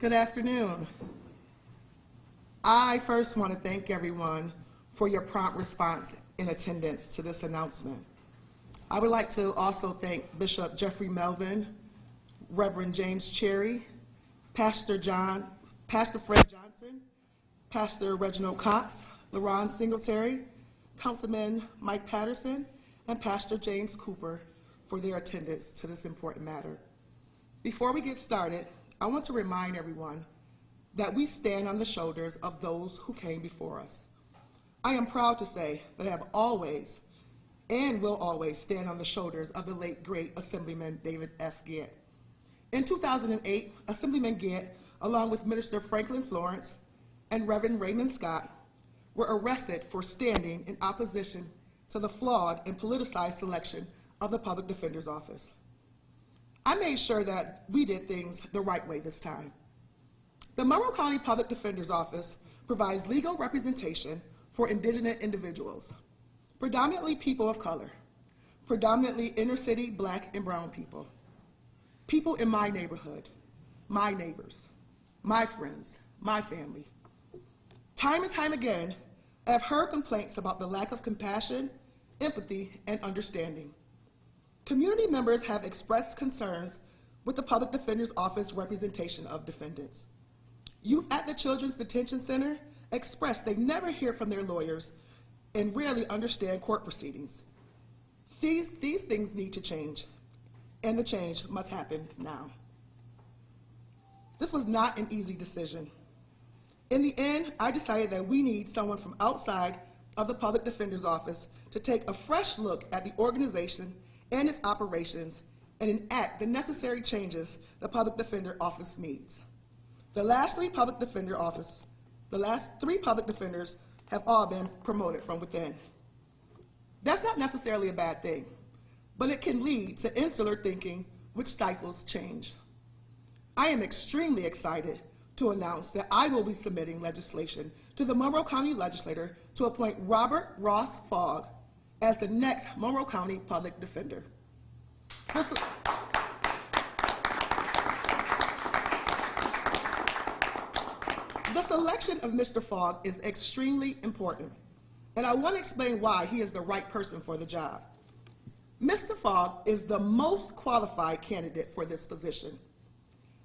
Good afternoon. I first want to thank everyone for your prompt response in attendance to this announcement. I would like to also thank Bishop Jeffrey Melvin, Reverend James Cherry, Pastor Fred Johnson, Pastor Reginald Cox, LaRon Singletary, Councilman Mike Patterson, and Pastor James Cooper for their attendance to this important matter. Before we get started, I want to remind everyone that we stand on the shoulders of those who came before us. I am proud to say that I have always and will always stand on the shoulders of the late, great Assemblyman David F. Gant. In 2008, Assemblyman Gant, along with Minister Franklin Florence and Reverend Raymond Scott, were arrested for standing in opposition to the flawed and politicized selection of the Public Defender's Office. I made sure that we did things the right way this time. The Monroe County Public Defender's Office provides legal representation for indigenous individuals, predominantly people of color, predominantly inner city Black and brown people, people in my neighborhood, my neighbors, my friends, my family. Time and time again, I have heard complaints about the lack of compassion, empathy, and understanding. Community members have expressed concerns with the Public Defender's Office representation of defendants. Youth at the Children's Detention Center expressed they never hear from their lawyers and rarely understand court proceedings. These things need to change, and the change must happen now. This was not an easy decision. In the end, I decided that we need someone from outside of the Public Defender's Office to take a fresh look at the organization and its operations and enact the necessary changes the Public Defender Office needs. The last three public defenders have all been promoted from within. That's not necessarily a bad thing, but it can lead to insular thinking, which stifles change. I am extremely excited to announce that I will be submitting legislation to the Monroe County Legislature to appoint Robert Ross Fogg as the next Monroe County Public Defender. The selection of Mr. Fogg is extremely important, and I want to explain why he is the right person for the job. Mr. Fogg is the most qualified candidate for this position.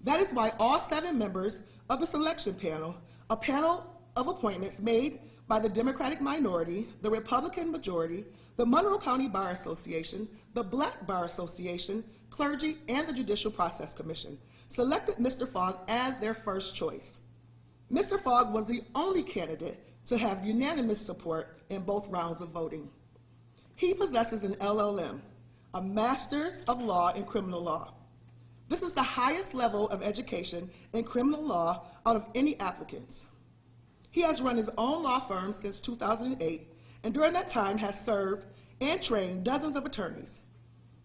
That is why all 7 members of the selection panel, a panel of appointments made by the Democratic minority, the Republican majority, the Monroe County Bar Association, the Black Bar Association, clergy, and the Judicial Process Commission, selected Mr. Fogg as their first choice. Mr. Fogg was the only candidate to have unanimous support in both rounds of voting. He possesses an LLM, a Master's of Law in Criminal Law. This is the highest level of education in criminal law out of any applicants. He has run his own law firm since 2008, and during that time has served and trained dozens of attorneys.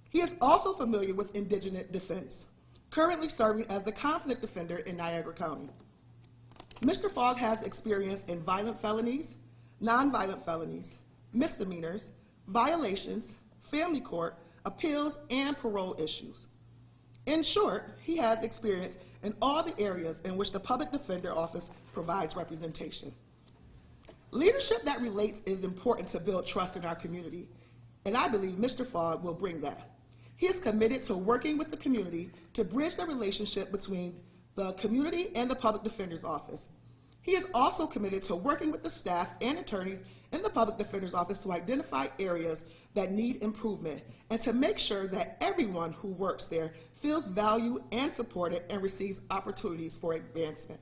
He is also familiar with indigenous defense, currently serving as the conflict defender in Niagara County. Mr. Fogg has experience in violent felonies, nonviolent felonies, misdemeanors, violations, family court, appeals, and parole issues. In short, he has experience in all the areas in which the Public Defender Office provides representation. Leadership that relates is important to build trust in our community, and I believe Mr. Fogg will bring that. He is committed to working with the community to bridge the relationship between the community and the Public Defender's Office. He is also committed to working with the staff and attorneys in the Public Defender's Office to identify areas that need improvement and to make sure that everyone who works there feels valued and supported and receives opportunities for advancement.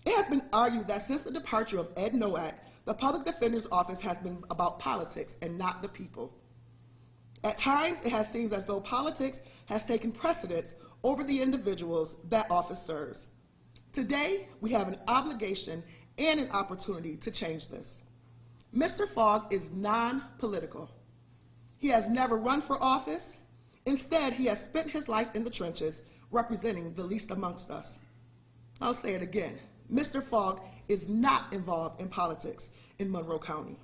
It has been argued that since the departure of Ed Nowak, the Public Defender's Office has been about politics and not the people. At times, it has seemed as though politics has taken precedence over the individuals that office serves. Today, we have an obligation and an opportunity to change this. Mr. Fogg is non-political. He has never run for office. Instead, he has spent his life in the trenches representing the least amongst us. I'll say it again. Mr. Fogg is not involved in politics in Monroe County.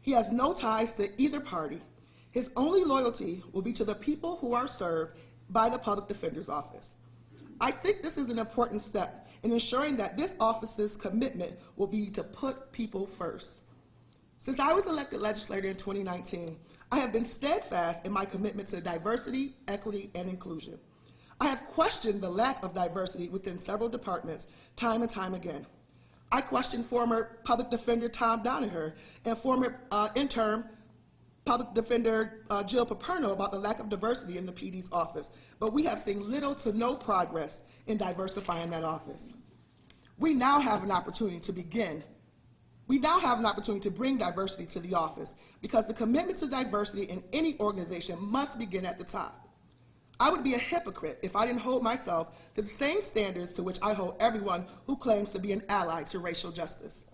He has no ties to either party. His only loyalty will be to the people who are served by the Public Defender's Office. I think this is an important step in ensuring that this office's commitment will be to put people first. Since I was elected legislator in 2019, I have been steadfast in my commitment to diversity, equity, and inclusion. I have questioned the lack of diversity within several departments time and time again. I questioned former Public Defender Tom Doniher and former interim Public Defender Jill Paperno about the lack of diversity in the PD's office, but we have seen little to no progress in diversifying that office. We now have an opportunity to bring diversity to the office, because the commitment to diversity in any organization must begin at the top. I would be a hypocrite if I didn't hold myself to the same standards to which I hold everyone who claims to be an ally to racial justice.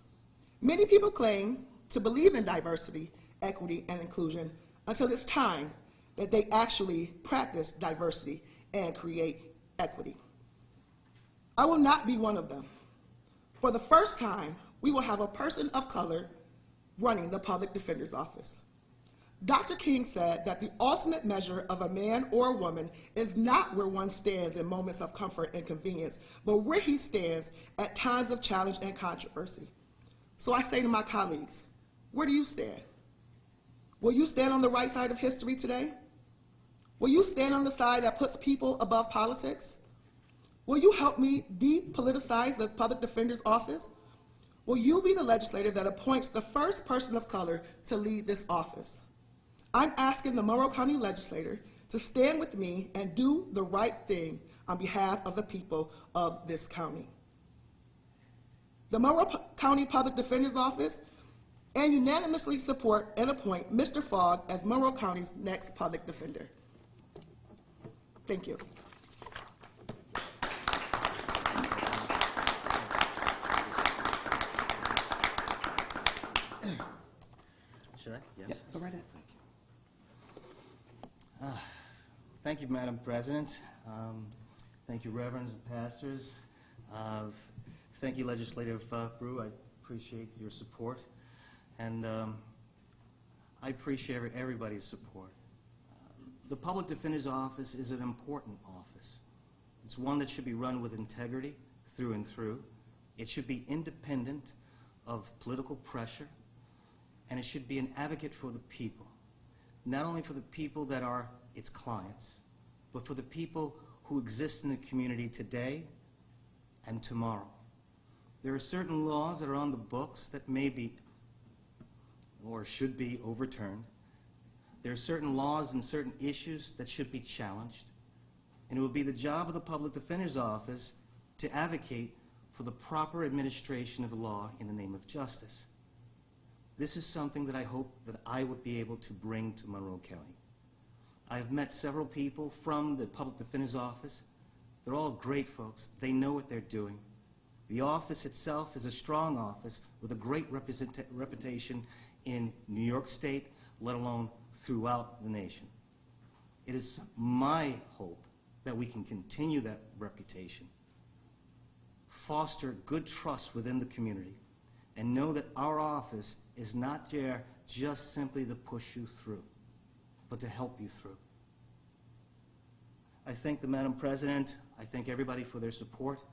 Many people claim to believe in diversity, equity, and inclusion until it's time that they actually practice diversity and create equity. I will not be one of them. For the first time, we will have a person of color running the Public Defender's Office. Dr. King said that the ultimate measure of a man or a woman is not where one stands in moments of comfort and convenience, but where he stands at times of challenge and controversy. So I say to my colleagues, where do you stand? Will you stand on the right side of history today? Will you stand on the side that puts people above politics? Will you help me depoliticize the Public Defender's Office? Will you be the legislator that appoints the first person of color to lead this office? I'm asking the Monroe County Legislature to stand with me and do the right thing on behalf of the people of this county. The Monroe County Public Defender's Office and unanimously support and appoint Mr. Fogg as Monroe County's next public defender. Thank you. Should I? Yes. Yep, go right ahead. Thank you, Madam President. Thank you, Reverends and Pastors. Thank you, Legislative Brew. I appreciate your support. And I appreciate everybody's support. The Public Defender's Office is an important office. It's one that should be run with integrity through and through. It should be independent of political pressure, and it should be an advocate for the people. Not only for the people that are its clients, but for the people who exist in the community today and tomorrow. There are certain laws that are on the books that may be or should be overturned. There are certain laws and certain issues that should be challenged. And it will be the job of the Public Defender's Office to advocate for the proper administration of the law in the name of justice. This is something that I hope that I would be able to bring to Monroe County. I have met several people from the Public Defender's Office. They're all great folks. They know what they're doing. The office itself is a strong office with a great reputation in New York State, let alone throughout the nation. It is my hope that we can continue that reputation, foster good trust within the community, and know that our office is not there just simply to push you through, but to help you through. I thank the Madam President, I thank everybody for their support,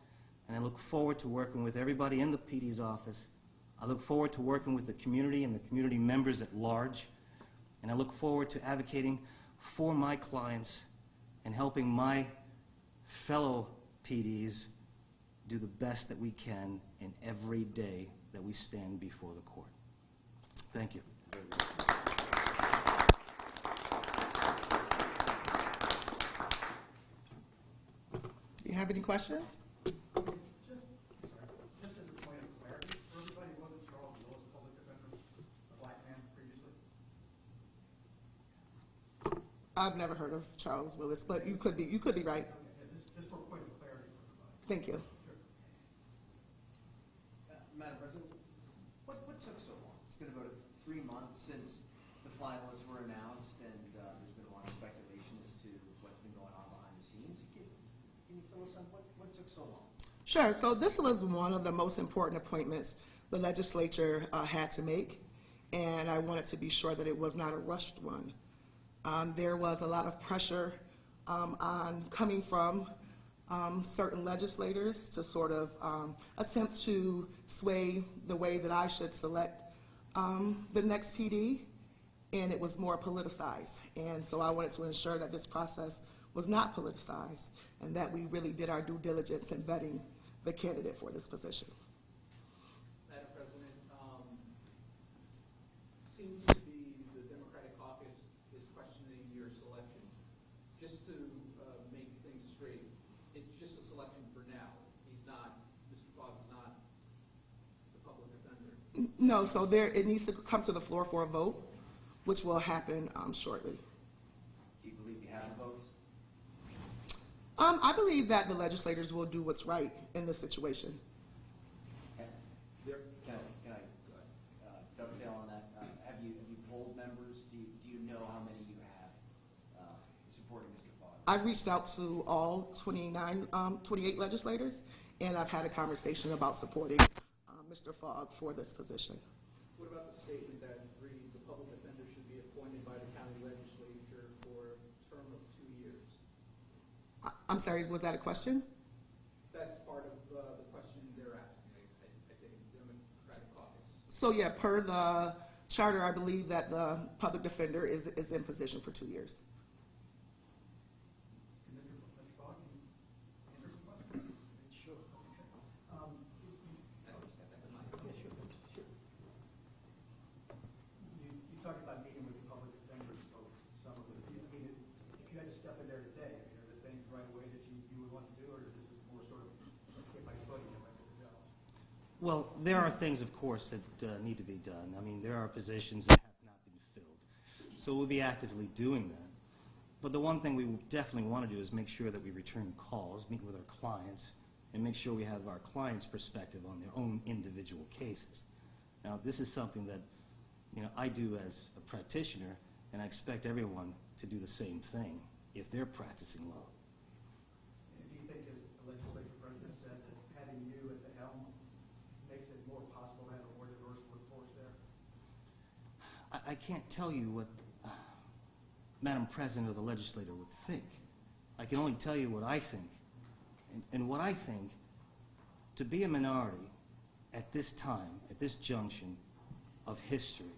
and I look forward to working with everybody in the PD's office. I look forward to working with the community and the community members at large, and I look forward to advocating for my clients and helping my fellow PDs do the best that we can in every day that we stand before the court. Thank you. Do you have any questions? Just as a point of clarity, for everybody, wasn't Charles Willis a public defender, a black man previously? I've never heard of Charles Willis, but you could be right. Okay, just for a point of clarity for everybody. Thank you. Sure. Madam President, what took so long? It's been about 3 months since the finalists were announced, and there's been a lot of speculation as to what's been going on behind the scenes. Can you fill us in? What took so long? Sure. So this was one of the most important appointments the legislature had to make, and I wanted to be sure that it was not a rushed one. There was a lot of pressure coming from certain legislators to sort of attempt to sway the way that I should select the next PD, and it was more politicized. And so I wanted to ensure that this process was not politicized and that we really did our due diligence in vetting the candidate for this position. Madam President, seems to be the Democratic caucus is questioning your selection. Just to make things straight, it's just a selection for now. He's not, Mr. Fogg is not the public defender. No, so it needs to come to the floor for a vote, which will happen shortly. Do you believe you have the votes? I believe that the legislators will do what's right in this situation. Can I dovetail on that? Have you polled members? Do you know how many you have supporting Mr. Fogg? I've reached out to all 28 legislators, and I've had a conversation about supporting Mr. Fogg for this position. What about the statement that reads, a public defender should be appointed by the county legislature for a term of 2 years? I'm sorry, was that a question? That's part of the question they're asking, I think, the Democratic caucus. So yeah, per the charter, I believe that the public defender is in position for 2 years. Mr. Fogg, can you answer some questions? Sure. You talked about meeting with the public defenders folks, some of them. If you had to step in there today, are there things right away that you would want to do, or is this more sort of get my foot in and let it go? Well, there are things, of course, that need to be done. I mean, there are positions that have not been filled. So we'll be actively doing that. But the one thing we definitely want to do is make sure that we return calls, meet with our clients, and make sure we have our clients' perspective on their own individual cases. Now, this is something that, I do as a practitioner, and I expect everyone to do the same thing if they're practicing law. And do you think, as the legislature president said, that having you at the helm makes it more possible to have a more diverse workforce there? I can't tell you what Madam President or the legislator would think. I can only tell you what I think. And what I think, to be a minority at this time, at this junction of history,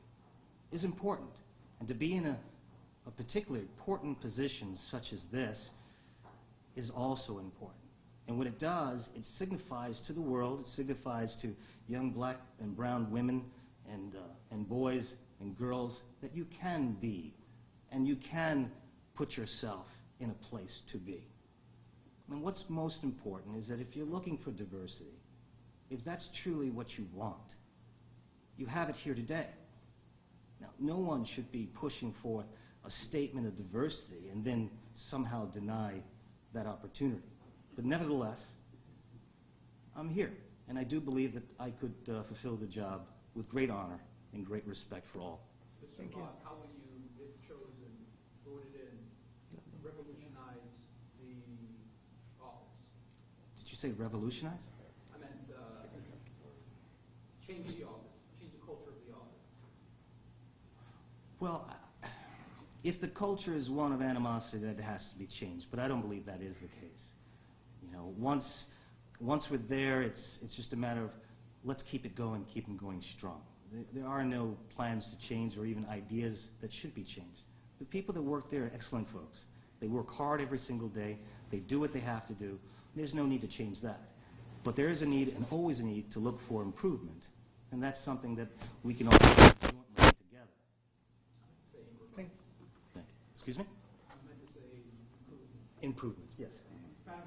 is important. And to be in a particularly important position such as this is also important. And what it does, it signifies to the world, it signifies to young black and brown women and boys and girls that you can be and you can put yourself in a place to be. And what's most important is that if you're looking for diversity, if that's truly what you want, you have it here today. Now, no one should be pushing forth a statement of diversity and then somehow deny that opportunity. But nevertheless, I'm here, and I do believe that I could fulfill the job with great honor and great respect for all. Mr. Fogg, how will you, if chosen, voted in, revolutionize the office? Did you say revolutionize? I meant change the office, change the culture of the office. Well, if the culture is one of animosity, that has to be changed, but I don't believe that is the case. Once we're there, it's just a matter of let's keep it going, keep them going strong. There are no plans to change or even ideas that should be changed. The people that work there are excellent folks. They work hard every single day. They do what they have to do. There's no need to change that. But there is a need, and always a need, to look for improvement. And that's something that we can all do jointly together. Thank Thank you. Excuse me? I meant to say improvement. Improvements, yes. Madam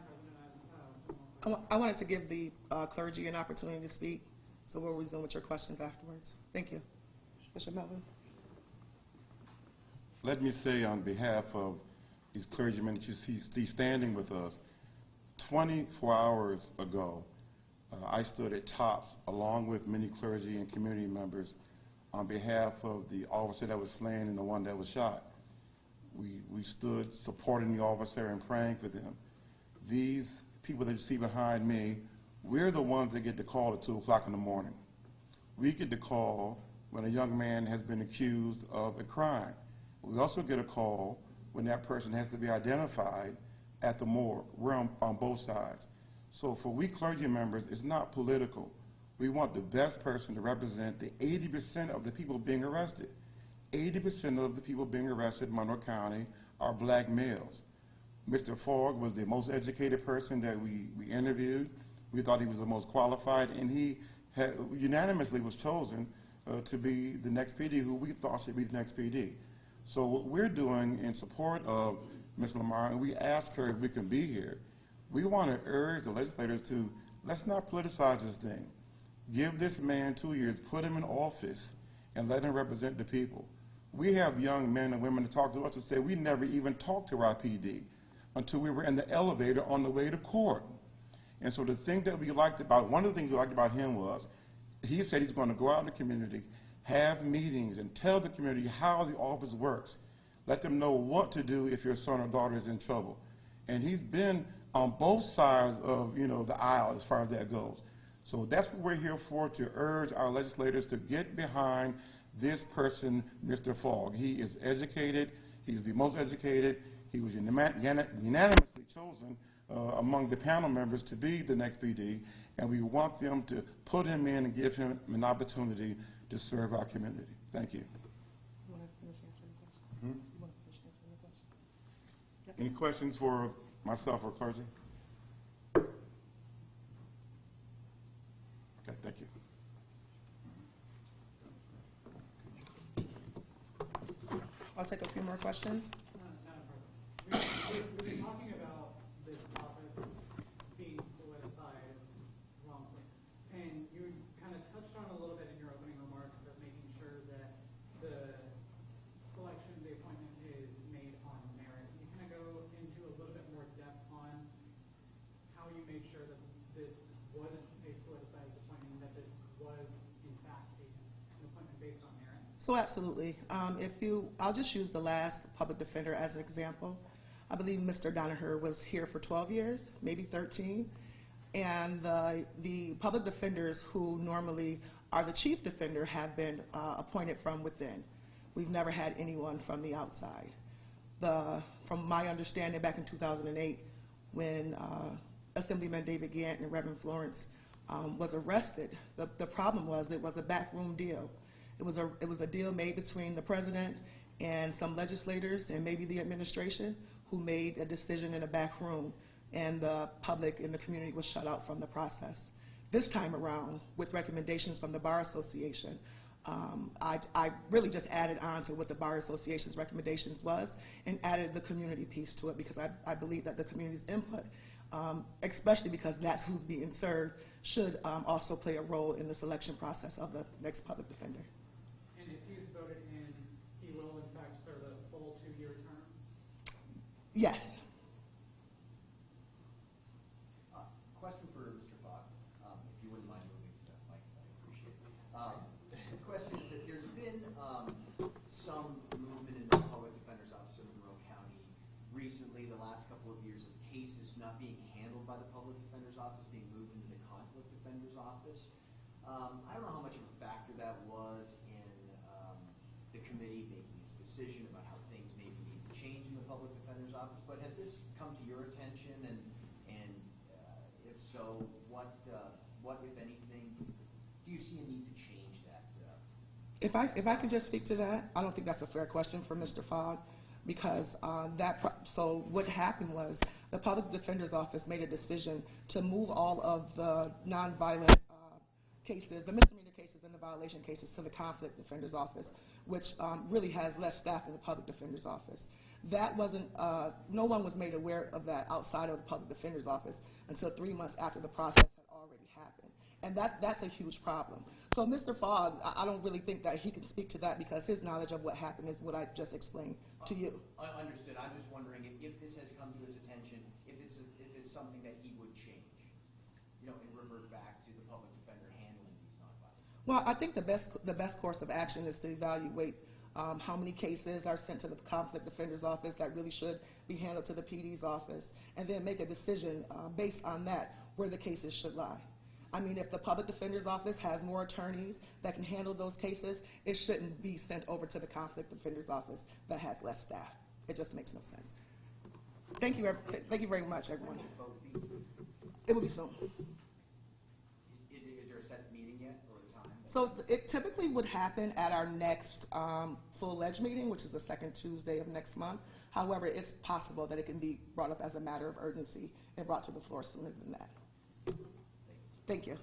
President, I wanted to give the clergy an opportunity to speak, so we'll resume with your questions afterwards. Thank you. Bishop Melvin. Let me say on behalf of these clergymen that you see standing with us, 24 hours ago, I stood at Tops along with many clergy and community members on behalf of the officer that was slain and the one that was shot. We stood supporting the officer and praying for them. These people that you see behind me, we're the ones that get the call at 2 o'clock in the morning. We get the call when a young man has been accused of a crime. We also get a call when that person has to be identified at the morgue. We're on both sides. So for we clergy members, it's not political. We want the best person to represent the 80% of the people being arrested. 80% of the people being arrested in Monroe County are black males. Mr. Fogg was the most educated person that we interviewed. We thought he was the most qualified, and he unanimously was chosen to be the next PD who we thought should be the next PD. So what we're doing in support of Ms. LaMar, and we ask her if we can be here, we want to urge the legislators to, let's not politicize this thing. Give this man 2 years, put him in office, and let him represent the people. We have young men and women to talk to us and say we never even talked to our PD until we were in the elevator on the way to court. And so the thing that we liked about, one of the things we liked about him was, he said he's going to go out in the community, have meetings, and tell the community how the office works. Let them know what to do if your son or daughter is in trouble. And he's been on both sides of, the aisle as far as that goes. So that's what we're here for, to urge our legislators to get behind this person, Mr. Fogg. He is educated. He's the most educated. He was unanimously chosen among the panel members to be the next PD, and we want them to put him in and give him an opportunity to serve our community. Thank you. Any questions for myself or clergy? Okay, thank you. I'll take a few more questions. We've been talking about this office being politicized wrongly, and you kind of touched on a little bit in your opening remarks of making sure that the selection, the appointment is made on merit. Can you kind of go into a little bit more depth on how you made sure that this wasn't a politicized appointment, that this was in fact an appointment based on merit? So absolutely. I'll just use the last public defender as an example. I believe Mr. Donaher was here for 12 years, maybe 13. And the public defenders who normally are the chief defender have been appointed from within. We've never had anyone from the outside. From my understanding, back in 2008, when Assemblyman David Gant and Reverend Florence was arrested, the problem was it was a backroom deal. It was a deal made between the president and some legislators and maybe the administration who made a decision in a back room, and the public and the community was shut out from the process. This time around, with recommendations from the Bar Association, I really just added on to what the Bar Association's recommendations was and added the community piece to it, because I believe that the community's input, especially because that's who's being served, should also play a role in the selection process of the next public defender. And if he is voted in, he will in fact serve a full 2-year term? Yes. Question for Mr. Fogg, if you wouldn't mind moving to that mic, I'd appreciate it. The question is that there's been some movement in the Public Defender's Office of Monroe County recently, the last couple of years, of cases not being handled by the Public Defender's Office being moved into the Conflict Defender's Office. I don't know how much of a factor that was in the committee making its decision about how things maybe need to change in the Public Defender's Office, but has this come to your attention, and if so, what if anything, do you see a need to change that? If I can just speak to that, I don't think that's a fair question for Mr. Fogg, because so what happened was the Public Defender's Office made a decision to move all of the nonviolent cases, the misdemeanor cases and the violation cases, to the Conflict Defender's Office, which really has less staff than the Public Defender's Office. That wasn't, no one was made aware of that outside of the Public Defender's Office until 3 months after the process had already happened. And that's a huge problem. So Mr. Fogg, I don't really think that he can speak to that, because his knowledge of what happened is what I just explained to you. Understood. I'm just wondering if this has come to his attention, if it's something that he would change, and revert back to the public defender handling these nonviolent. Well, I think the best course of action is to evaluate how many cases are sent to the Conflict Defender's Office that really should be handled to the PD's office, and then make a decision based on that where the cases should lie. I mean, if the Public Defender's Office has more attorneys that can handle those cases, it shouldn't be sent over to the Conflict Defender's Office that has less staff. It just makes no sense. Thank you very much, everyone. When will the vote be? It will be soon. Is there a set meeting yet or a time? So it typically would happen at our next full-fledged meeting, which is the second Tuesday of next month. However, it's possible that it can be brought up as a matter of urgency and brought to the floor sooner than that. Thank you.